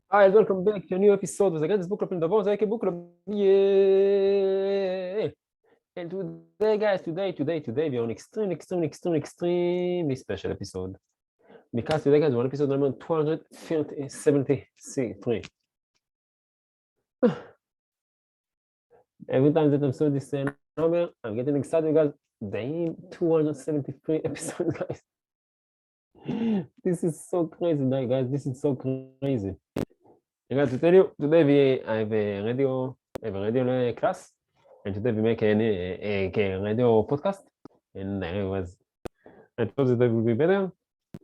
Hi, and welcome back to a new episode of the Greatest Book Club in the world, like a book club. Yeah. And today, guys, today, we are on extremely special episode. Because today, guys, we're on episode number 273. Every time that I'm saying this number, I'm getting excited, guys. Damn, 273 episodes, guys. This is so crazy, guys. This is so crazy. I got to tell you, today I have a radio class, and today we make a radio podcast, and I thought that would be better,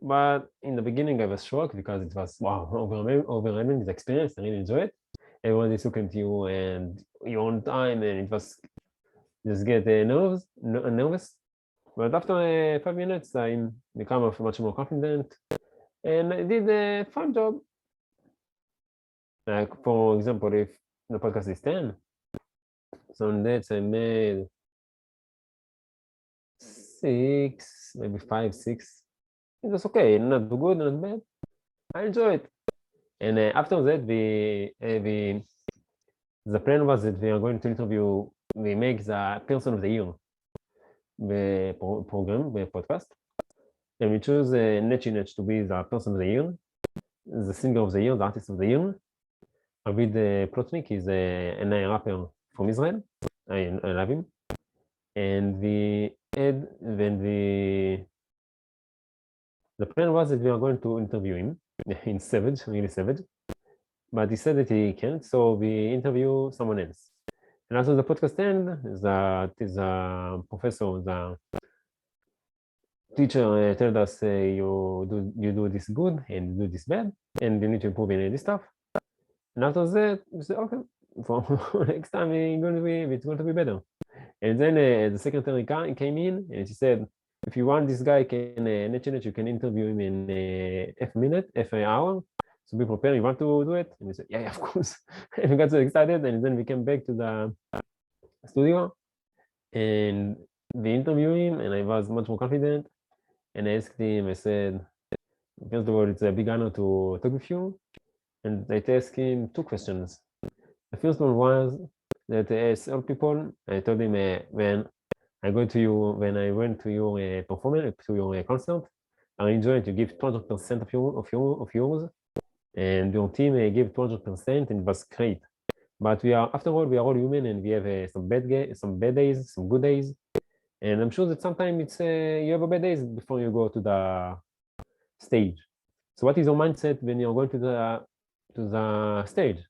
but in the beginning I was shocked because it was, wow, overwhelming this experience. I really enjoyed it. Everyone is looking to you and you're on time, and it was just get nervous. But after 5 minutes, I become much more confident, and I did a fun job. Like, for example, if the podcast is 10, so on that I made 6, maybe 5, 6. It was okay, not good, not bad. I enjoy it. And after that, the plan was that we are going to interview, we make the person of the year, the program, the podcast. And we choose Netch to be the person of the year, the singer of the year, the artist of the year. Avid Plotnik is a rapper from Israel. I love him. And the plan was that we are going to interview him in Savage, really Savage. But he said that he can't, so we interview someone else. And after the podcast end, the professor, the teacher told us you do this good and you do this bad, and you need to improve in this stuff. And after that, we said, okay, for next time it's going to be better. And then the secretary came in and she said, if you want, this guy can you can interview him in half an hour. So be prepared. You want to do it? And we said, yeah, of course. And we got so excited, and then we came back to the studio and we interviewed him, and I was much more confident. And I asked him, I said, first of all, it's a big honor to talk with you. And I asked him 2 questions. The first one was that as all people, I told him when I went to your performance, to your concert, I enjoyed you give 200% of yours, and your team gave 200%, and it was great. But after all, we are all human, and we have some bad days, some good days, and I'm sure that sometimes it's you have a bad days before you go to the stage. So what is your mindset when you're going to the stage?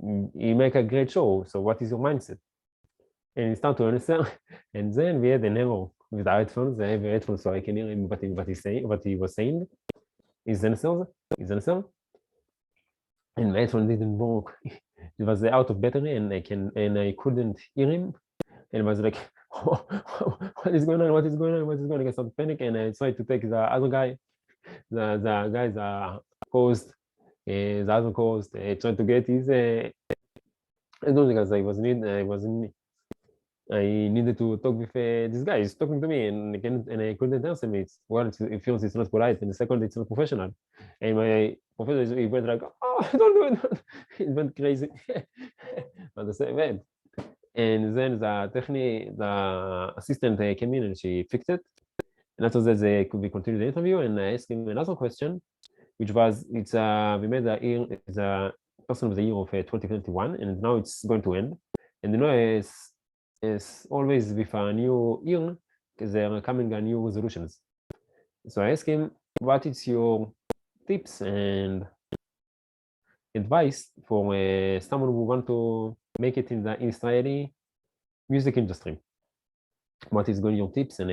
You make a great show. So what is your mindset? And he started to answer, and then we had an error with the headphones. I have headphones so I can hear him what he was saying. His answer, and my headphone didn't work. It was out of battery, and I couldn't hear him. And I was like, what is going on? What is going on? What is going on? I started panic, and I tried to take the other guy, the guy, the host, the other host, tried to get his. I don't think I needed to talk with this guy. He's talking to me, and I couldn't answer me. It feels it's not polite, and the second, it's not professional. And my professor, he went like, "Oh, don't do it!" It went crazy. But the same way. And then the assistant came in and she fixed it. And after that, we continued the interview, and I asked him another question, which was, we made the person of the year of 2021, and now it's going to end. And as always with a new year, there are coming new resolutions. So I asked him, what is your tips and advice for someone who want to make it in the Israeli music industry? What is going your tips and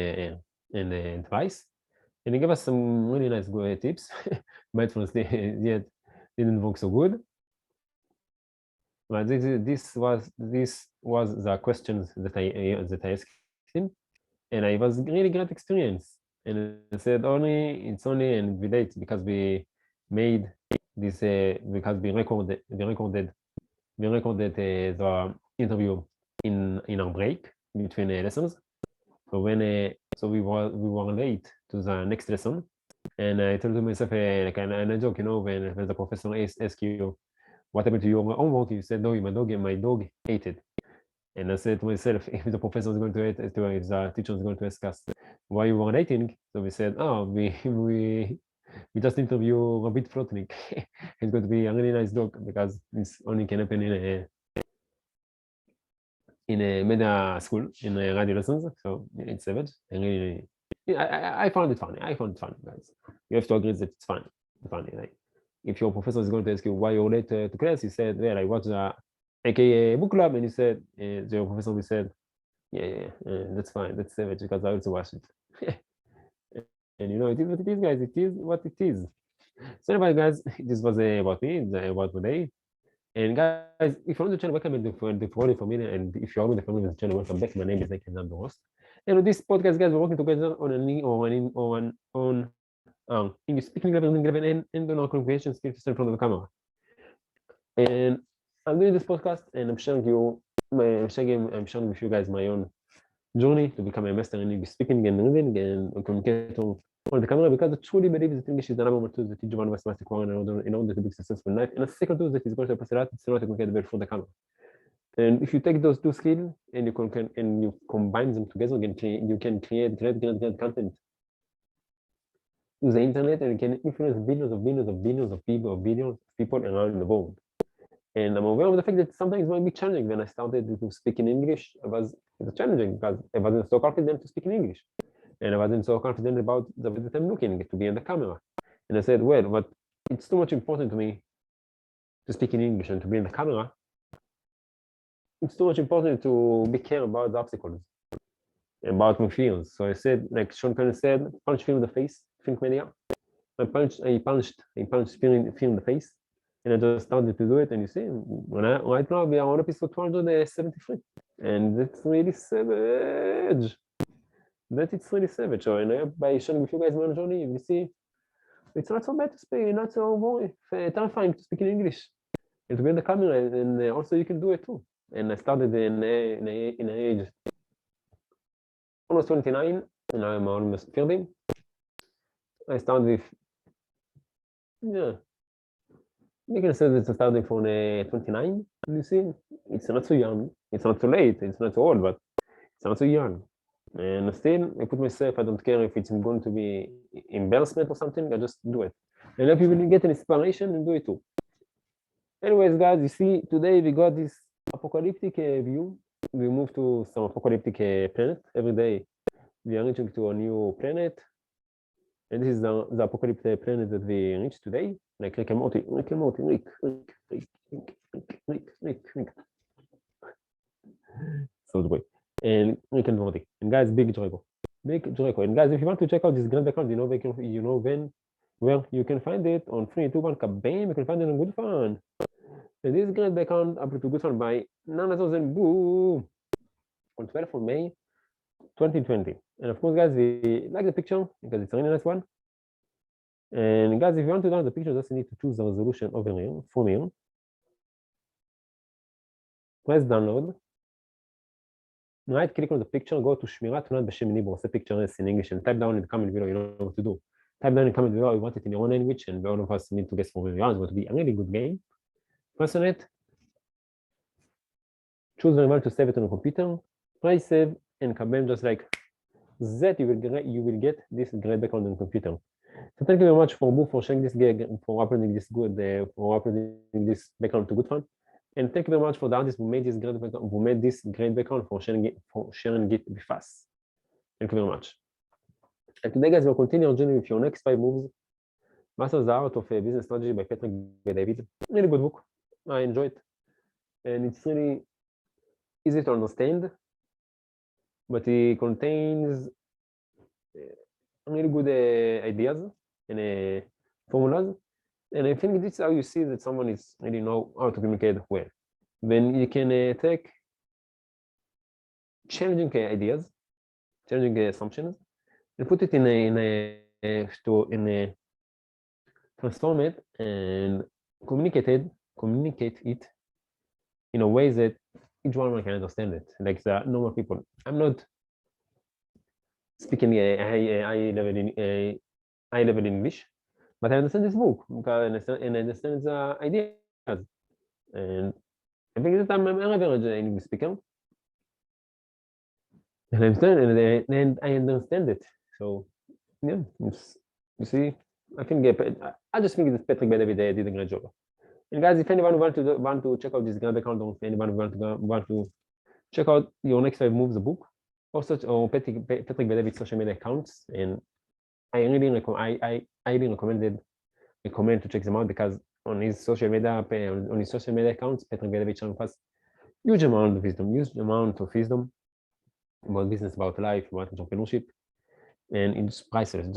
advice? And he gave us some really nice good tips. But yet didn't work so good. But this was the questions that I asked him, and I was really great experience. And I said it's only and relate because we made this because we recorded the interview in our break between lessons. So when we were late to the next lesson, And I told to myself, like, and I joke, when the professor asks you, what happened to your homework? You said, no, my dog ate it. And I said to myself, if the professor is going to eat, if the teacher is going to ask us why you weren't eating, so we said, oh, we just interview Rabbit Flotnik. He's going to be a really nice dog because this only can happen in a media school in radio lessons. So it's savage. And really, I found it funny. I found it funny, guys. You have to agree that it's funny. Like, if your professor is going to ask you why you're late to class, you said, well, I watched the AKA book club, and you said, your professor will said, yeah, that's fine. That's savage because I also watched it. And it is what it is, guys. It is what it is. So anyway, guys, this was about me, about today. And guys, if you're on the channel, welcome to for me. And if you're on the family of the channel, welcome back. My name is Nick and I'm the host. And on this podcast, guys, we're working together on English speaking level and on our communication skills in front of the camera. And I'm doing this podcast and I'm sharing with you guys my own journey to become a master in English speaking and reading and communicating on the camera, because I truly believe that English is the number one tool that each one of us must acquire in order to be successful in life. And a second tool that is going to help us a lot is to communicate well for the camera. And if you take those two skills and you combine them together, you can create great content with the internet, and you can influence billions of people around the world. And I'm aware of the fact that sometimes it might be challenging. When I started to speak in English, it was challenging because I wasn't so confident to speak in English. And I wasn't so confident about the way that I'm looking to be in the camera. And I said, well, but it's too much important to me to speak in English and to be in the camera. It's too much important to be care about the obstacles, about my fears. So I said, like Sean Connery said, punch fear in the face, think media. I punched fear in the face. And I just started to do it. And you see, right now we are on episode 273. And that's really savage. It's really savage. So, and by sharing with you guys my journey, you see, it's not so bad to speak, not so terrifying to speak in English and to be in the camera, and also you can do it too. And I started in age almost 29, and I'm almost 30. I started with, you can say that I started from 29. You see, it's not so young, it's not too late, it's not too old, but it's not so young. And still, I put myself, I don't care if it's going to be embarrassment or something, I just do it. And if you will get an inspiration, and do it too. Anyways, guys, you see, today we got this apocalyptic view. We move to some apocalyptic planet. Every day, we are reaching to a new planet. And this is the apocalyptic planet that we reached today. Like Rick and Morty, Rick. So the way. And Rick and Morty. And guys, Big Draco. And guys, if you want to check out this grand background, where you can find it on 3, 2, 1, kabam, you can find it on Good Fun. And this grand background uploaded to Good Fun by none other than Boom on 12th of May 2020. And of course, guys, we like the picture because it's a really nice one. And guys, if you want to download the picture, just need to choose the resolution over here from here. Press download. Right click on the picture, go to שמירת תמונת בשם ניבו, עושה pictures in English, and type down in the comment below, you know what to do. Type down in the comment below, you want it in your own language, and all of us need to guess for where you are. It's going to be a really good game. Press on it. Choose the environment to save it on the computer. Press save, and kabam, just like that, you will get this great background on the computer. So thank you very much for Boo for sharing this gig, for uploading this background to Good Fun. And thank you very much for the artist who made this great background for sharing it with us. Thank you very much. And today, guys, we'll continue our journey with your next 5 moves. Master the Art of Business Strategy by Patrick David. Really good book. I enjoy it. And it's really easy to understand, but it contains really good ideas and formulas. And I think this is how you see that someone is really know how to communicate well. When you can take challenging ideas, challenging assumptions, and put it transform it and communicate it in a way that each one can understand it, like the normal people. I'm not speaking high level high-level English, but I understand this book and I understand the ideas. And I think that I'm an average English speaker. And I understand it. So yeah, you see, I think I just think that Patrick Bedevi did a great job. And guys, if anyone want to check out this grand account, or if anyone want to check out your next 5 moves, the book, or Patrick Bedevi's social media accounts, and I really recommend to check them out because on his social media accounts, Patrick Bedevi has huge amount of wisdom about business, about life, about entrepreneurship, and it's priceless.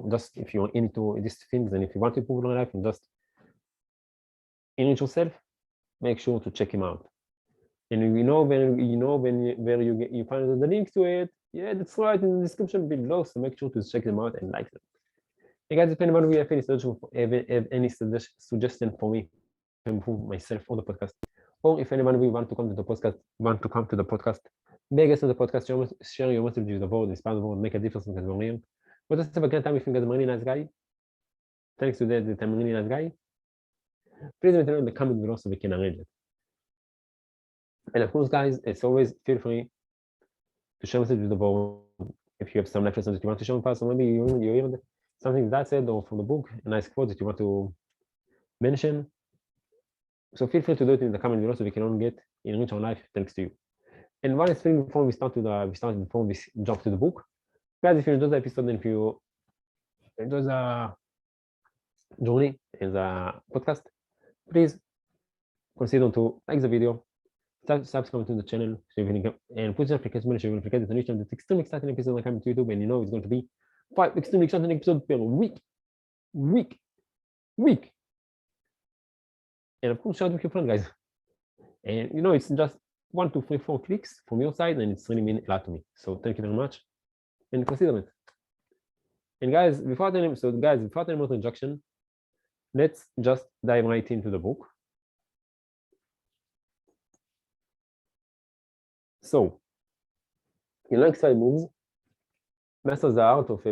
Just if you're into these things and if you want to improve your life and just enrich yourself, make sure to check him out. And where you find the links to it. Yeah, that's right in the description below. So make sure to check them out and like them. Hey guys, if anyone will have any suggestion for me to improve myself on the podcast, or if anyone will want to come to the podcast, beg us on the podcast, share your message with the world, inspire the world, make a difference in the world. But just have a great time if you guys are a really nice guy. Thanks to that I'm a really nice guy. Please let me know in the comment below so we can arrange it. And of course, guys, as always, feel free to share message with the world. If you have some life lessons that you want to share with us, or maybe you heard something that said or from the book, a nice quote that you want to mention. So feel free to do it in the comment below so we can all get enrich our life thanks to you. And one thing before we jump to the book, guys, if you enjoyed the episode and if you enjoy the journey in the podcast, please consider to like the video, subscribe to the channel, so you can, and put the notification bell so you will get the next time. It's extremely exciting episode coming to YouTube, and you know it's going to be 5 extremely exciting episodes per week. And of course, share it with your friends, guys. And you know, it's just 1, 2, 3, 4 clicks from your side, and it's really mean a lot to me. So thank you very much, and consider it. And guys, without any more introduction, let's just dive right into the book. So, in next 5 moves, Master the Art of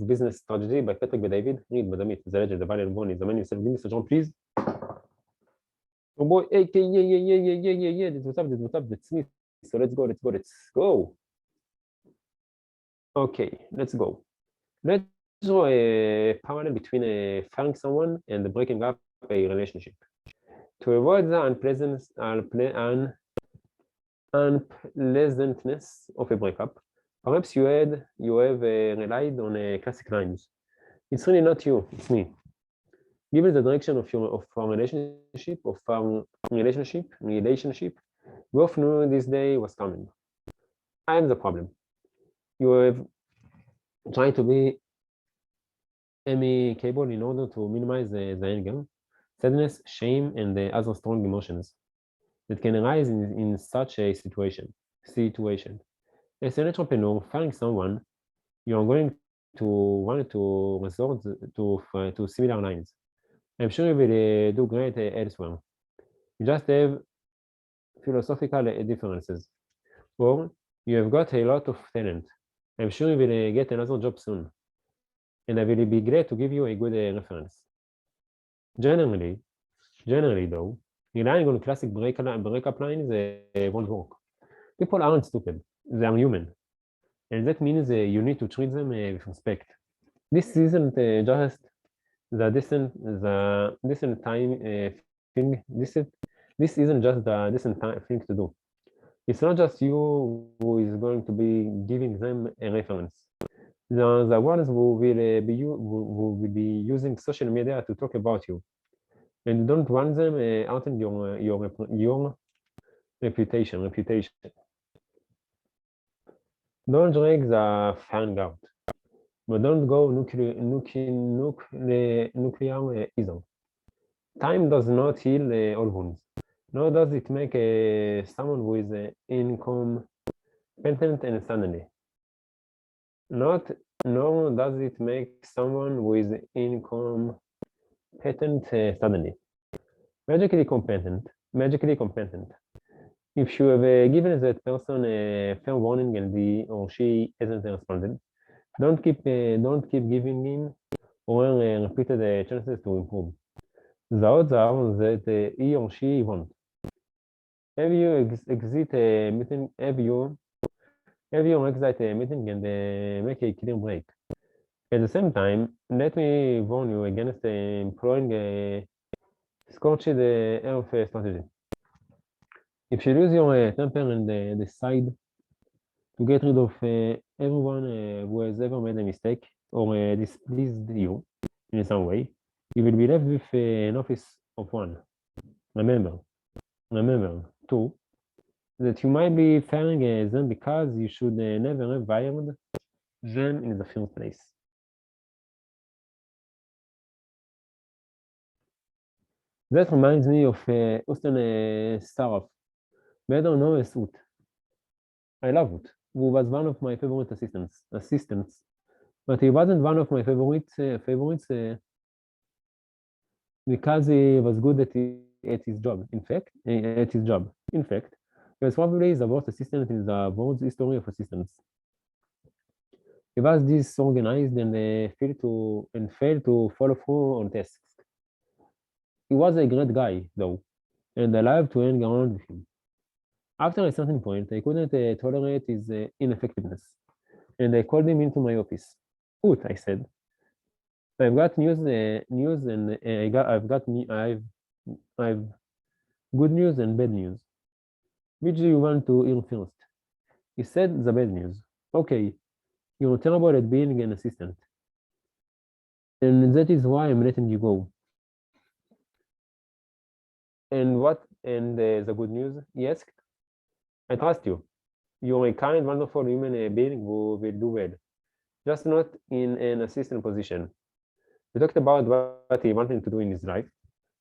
Business Strategy by Patrick Bedevi. Read by the myth, the legend, the value, the man yourself. Give me Mr. John, please. Oh boy, AK, yeah. What's up? That's me. So let's go. Okay, let's go. Let's draw a parallel between firing someone and breaking up a relationship. To avoid the unpleasantness of a breakup, perhaps you have relied on classic lines. It's really not you, it's me. Given the direction of our relationship, we both knew this day was coming. I am the problem. You have tried to be amicable in order to minimize the anger, sadness, shame, and the other strong emotions that can arise in such a situation. As an entrepreneur, firing someone, you are going to want to resort to similar lines. I'm sure you will do great elsewhere. You just have philosophical differences, or you have got a lot of talent. I'm sure you will get another job soon, and I will be glad to give you a good reference. Generally though, relying on classic breakup lines won't work. People aren't stupid, they are human, and that means you need to treat them with respect. This isn't just the decent time thing. This isn't just the decent thing to do. It's not just you who is going to be giving them a reference. The ones who will be using social media to talk about you, and you don't want them out in your reputation. Don't drag the fan out, but don't go nuclear either. Time does not heal all wounds. Nor does it make someone who is incompetent and suddenly. Nor does it make someone who is incompetent suddenly. Magically competent. If you have given that person a fair warning and he or she hasn't responded, Don't keep giving in or repeated chances to improve. The odds are that he or she won't. Have you exit a meeting? Have you exit a meeting and make a clean break? At the same time, let me warn you against employing a scorched earth strategy. If you lose your temper and decide to get rid of everyone who has ever made a mistake or displeased you in some way, you will be left with an office of one. Remember, too, that you might be firing them because you should never have fired them in the first place. That reminds me of Austin Staroff, better known as Ut. I love Ut, who was one of my favorite assistants, but he wasn't one of my favorites because he was good at his job. In fact, he was probably the worst assistant in the world's history of assistants. He was disorganized and failed to follow through on tasks. He was a great guy, though, and I loved to hang around with him. After a certain point, I couldn't tolerate his ineffectiveness, and I called him into my office. Ut, I said, I've got news, and I've good news and bad news. Which do you want to hear first? He said the bad news. Okay, you're terrible at being an assistant, and that is why I'm letting you go. And what? And the good news? He asked. I trust you. You're a kind, wonderful human being who will do well, just not in an assistant position. We talked about what he wanted to do in his life,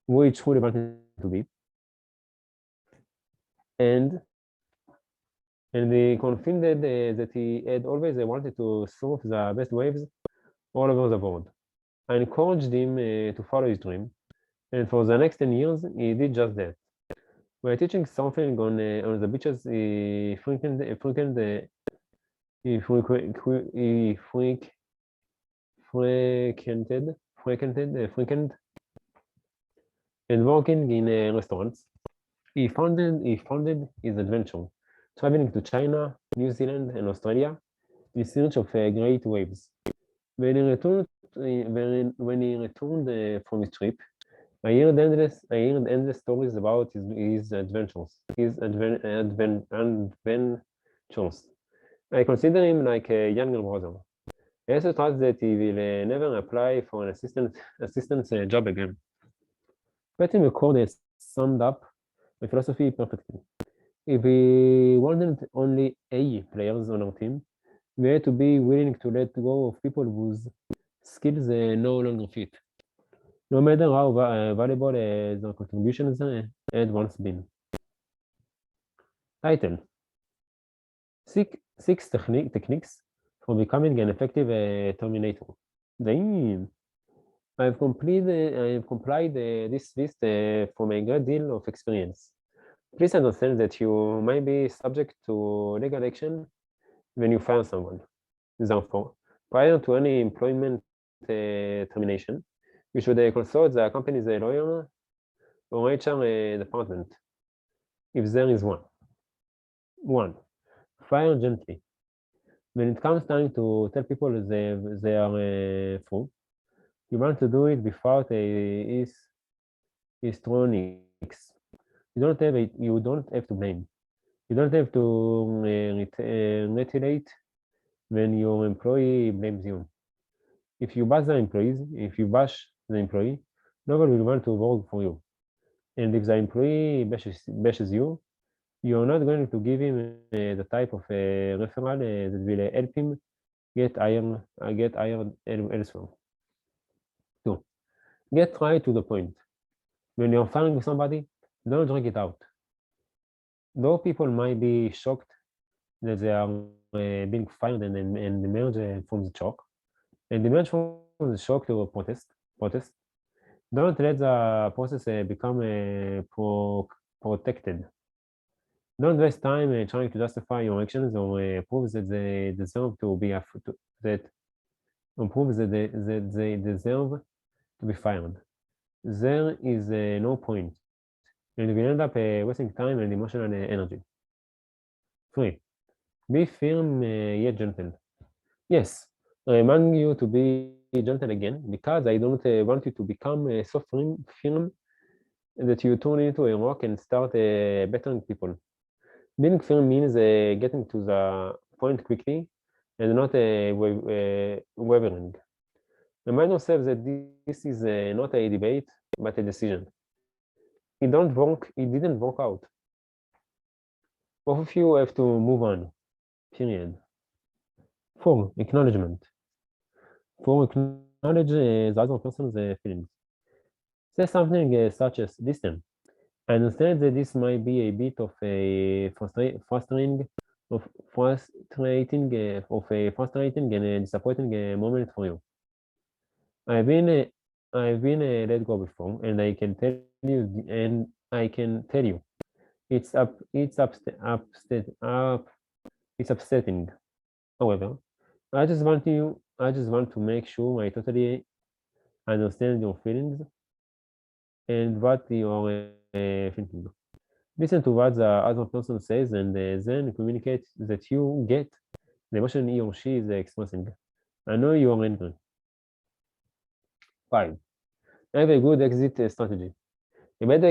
who he truly wanted to be, and he confirmed that he had always wanted to surf the best waves all over the world. I encouraged him to follow his dream, and for the next 10 years, he did just that. While teaching surfing on the beaches, he frequented and working in restaurants. He founded his adventure, traveling to China, New Zealand, and Australia in search of great waves. When he returned, from his trip, I heard endless stories about his adventures. I consider him like a younger brother. I also trust that he will never apply for an assistant's job again. Patty McCord summed up my philosophy perfectly. If we wanted only A players on our team, we had to be willing to let go of people whose skills no longer fit, no matter how valuable their contributions had once been. Title: Six techniques for becoming an effective terminator. Damn. I have complied this list from a great deal of experience. Please understand that you might be subject to legal action when you fire someone. Therefore, prior to any employment termination, you should consult the company's lawyer or HR department, if there is one. 1. Fire gently. When it comes time to tell people they are full, you want to do it without histrionics. You don't have to blame. You don't have to retaliate when your employee blames you. If you bash the employee, no one will want to work for you. And if the employee bashes you, you're not going to give him the type of referral that will help him get hired elsewhere. 2. Get right to the point. When you're firing somebody, don't drag it out. Though people might be shocked that they are being fired and emerge from the shock, and emerge from the shock to a protest, don't let the process become protected. Don't waste time trying to justify your actions or prove that they deserve to be that and prove that they deserve to be fired. There is no point, and we end up wasting time and emotional energy. 3. Be firm yet gentle. Yes, I remind you to be gentle again because I don't want you to become so firm that you turn into a rock and start battering people. Being firm means getting to the point quickly and not wavering. Remind yourself that this is not a debate, but a decision. It didn't work out. Both of you have to move on, period. 4. Acknowledgement. 4. Acknowledge the other person's feelings. Say something such as, listen, I understand that this might be a bit of a frustrating and disappointing moment for you. I've been let go before, and I can tell you, it's upsetting. However, I just want to make sure I totally understand your feelings and what you are thinking. Listen to what the other person says and then communicate that you get the emotion he or she is expressing. I know you are angry. 5. Have a good exit strategy. A bad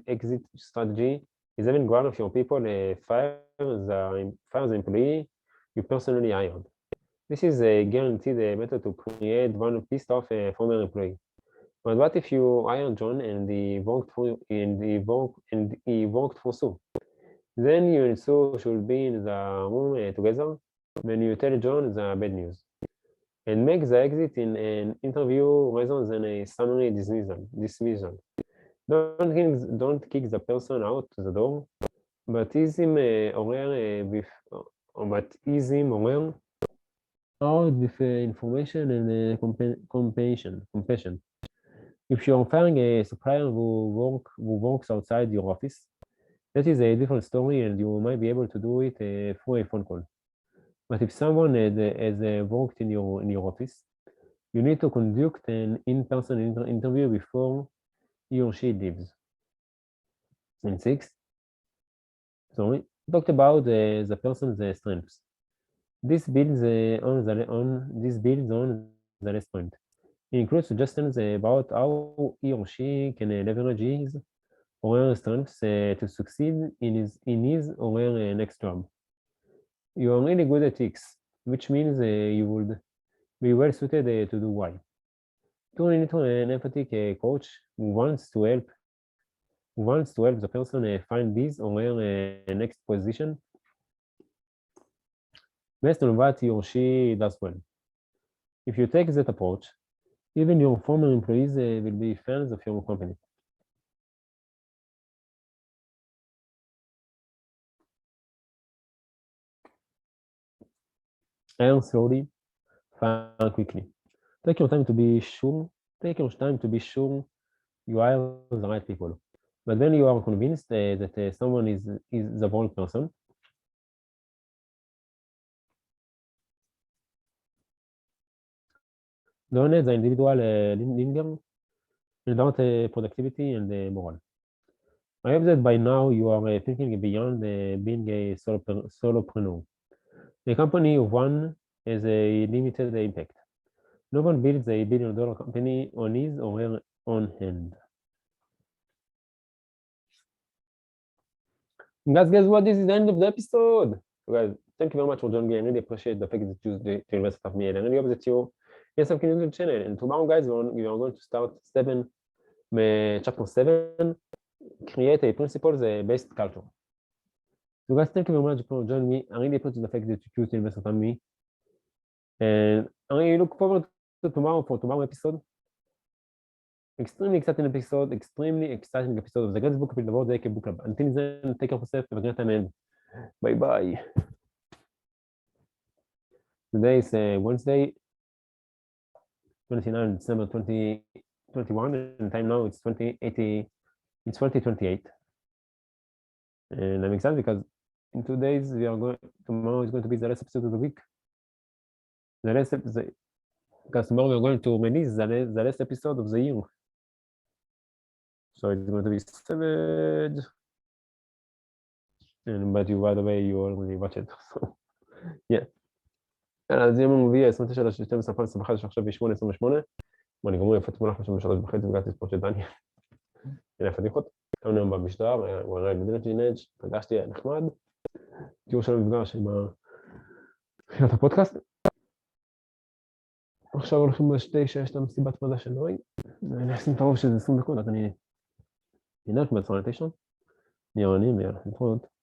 exit strategy is having one of your people fire the employee you personally hired. This is a guaranteed method to create one pissed off former employee. But what if you hire John and he worked for Sue? Then you and Sue should be in the room together when you tell John the bad news. And make the exit in an interview rather than a summary dismissal. Don't kick the person out the door, but ease him out with information and compassion. If you're firing a supplier who works outside your office, that is a different story, and you might be able to do it through a phone call. But if someone has worked in your office, you need to conduct an in-person interview before he or she leaves. And 6, talked about the person's strengths. This builds on the last point. It includes suggestions about how he or she can leverage his or her strengths to succeed in his or her next job. You are really good at X, which means you would be well suited to do Y. Turn into an empathic coach who wants to help the person find his or her next position based on what he or she does well. If you take that approach, even your former employees will be fans of your company. Learn slowly, fire quickly. Take your time to be sure. Take your time to be sure you hire the right people. But when you are convinced that someone is the wrong person, don't let the individual linger without productivity and morale. I hope that by now you are thinking beyond being a solopreneur. A company of one has a limited impact. No one builds a billion-dollar company on his or her own hand. Guys, what? This is the end of the episode. So guys, thank you very much for joining me. I really appreciate the fact that you choose to invest with me. And I really hope that you get some connected to the channel. And tomorrow, guys, we are going to start chapter 7, create a principles-based culture. So guys, thank you very much for joining me. I really appreciate the fact that you choose to invest with me. And I look forward to tomorrow episode. Extremely exciting episode of the Greatest Book of the World, the Book Club. Until then, take care of yourself. Have a great time and bye. Today is Wednesday, 29 December 2021, and time now it's 2028. And I'm excited because in 2 days tomorrow is going to be the last episode of the week. because tomorrow we're going to release the last episode of the year. So it's going to be savage. And but you, by the way, you already watch it. So yeah. אז יום רביעי, 29/12/2021, שעכשיו ב-8:28. ואני גמור יפה תמונה עכשיו ב3:30 והגעתי לספורט של דניאל. הנה הפדיחות. כמה יום במשדר, הוא הראה בדינת ג'ינג', פגשתי, היה נחמד. תיאור של המפגש עם תחילת הפודקאסט. עכשיו הולכים ב9, יש לה מסיבת פרידה של נוי. אני אשים את הרוב שזה 20 דקות, אז אני אנרק בעצמם ל9. נהיה עונים ויאללה, נתראות.